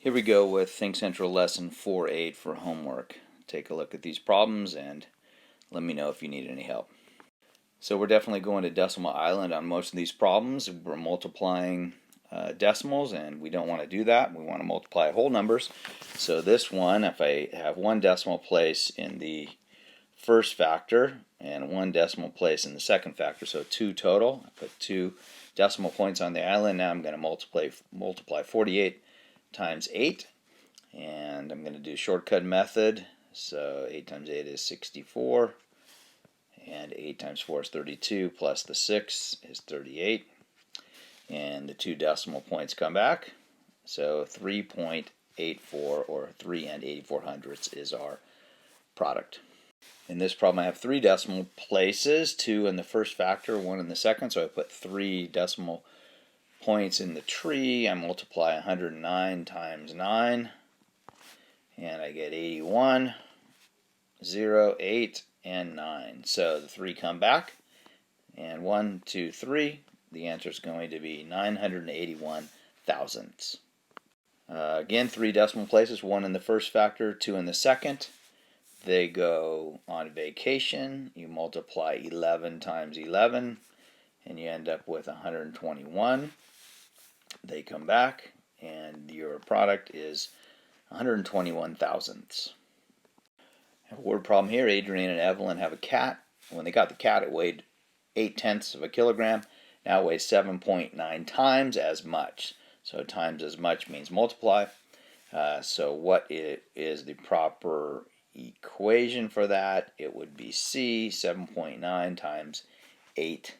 Here we go with ThinkCentral Lesson 4.8 for homework. Take a look at these problems and let me know if you need any help. So we're definitely going to decimal island on most of these problems. We're multiplying decimals, and we don't want to do that. We want to multiply whole numbers. So this one, if I have one decimal place in the first factor and one decimal place in the second factor, so 2 total, I put 2 decimal points on the island. Now I'm going to multiply 48 times 8, and I'm going to do shortcut method. So 8 times 8 is 64, and 8 times 4 is 32, plus the 6 is 38, and the 2 decimal points come back. So 3.84, or 3 and 84 hundredths, is our product. In this problem I have 3 decimal places, 2 in the first factor, 1 in the second, so I put 3 decimal points in the tree. I multiply 109 times 9, and I get 81, 0, 8, and 9. So the 3 come back, and 1, 2, 3. The answer is going to be 981 thousandths. Again, 3 decimal places, 1 in the first factor, 2 in the second. They go on vacation. You multiply 11 times 11, and you end up with 121. They come back, and your product is 121 thousandths. A word problem here. Adrian and Evelyn have a cat. When they got the cat, it weighed 8/10 of a kilogram. Now it weighs 7.9 times as much. So times as much means multiply. So what is the proper equation for that? It would be C, 7.9 times 8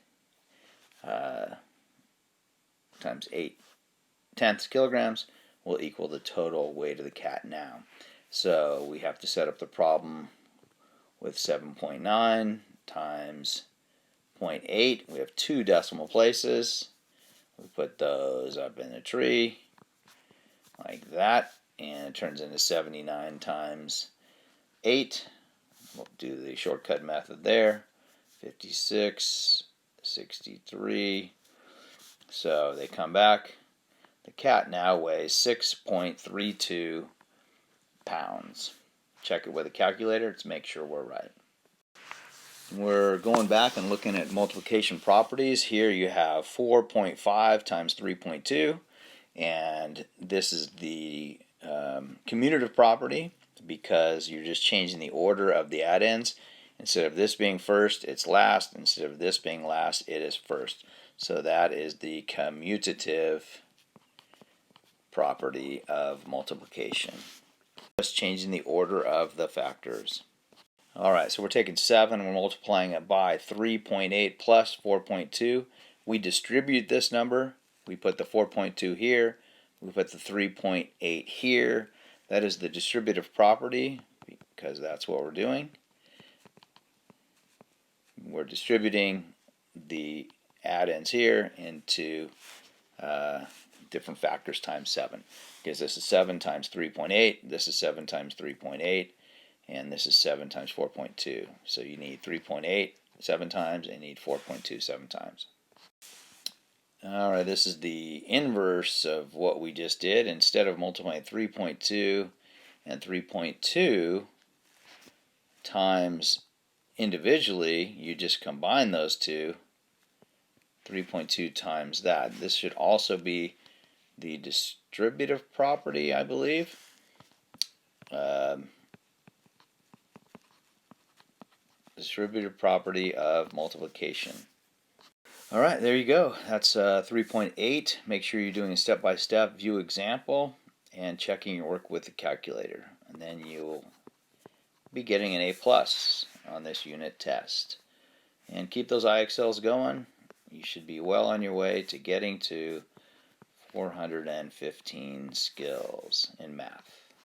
times 8/10 kilograms will equal the total weight of the cat now. So we have to set up the problem with 7.9 times 0.8. We have 2 decimal places. We put those up in the tree like that, and it turns into 79 times 8. We'll do the shortcut method there. 56, 63. So they come back. The cat now weighs 6.32 pounds. Check it with a calculator to make sure we're right. We're going back and looking at multiplication properties. Here you have 4.5 times 3.2, and this is the commutative property because you're just changing the order of the addends. Instead of this being first, it's last. Instead of this being last, it is first. So that is the commutative property of multiplication. Just changing the order of the factors. Alright, so we're taking 7 and we're multiplying it by 3.8 plus 4.2. We distribute this number. We put the 4.2 here. We put the 3.8 here. That is the distributive property because that's what we're doing. We're distributing the addends here into different factors times 7. Because this is 7 times 3.8, this is 7 times 3.8, and this is 7 times 4.2. So you need 3.8 7 times, and you need 4.2 7 times. Alright, this is the inverse of what we just did. Instead of multiplying 3.2 and 3.2 times individually, you just combine those two. 3.2 times that. This should also be the distributive property, I believe. Distributive property of multiplication. Alright, there you go. That's 3.8. Make sure you're doing a step-by-step view example and checking your work with the calculator. And then you'll be getting an A+ on this unit test. And keep those IXLs going. You should be well on your way to getting to 415 skills in math.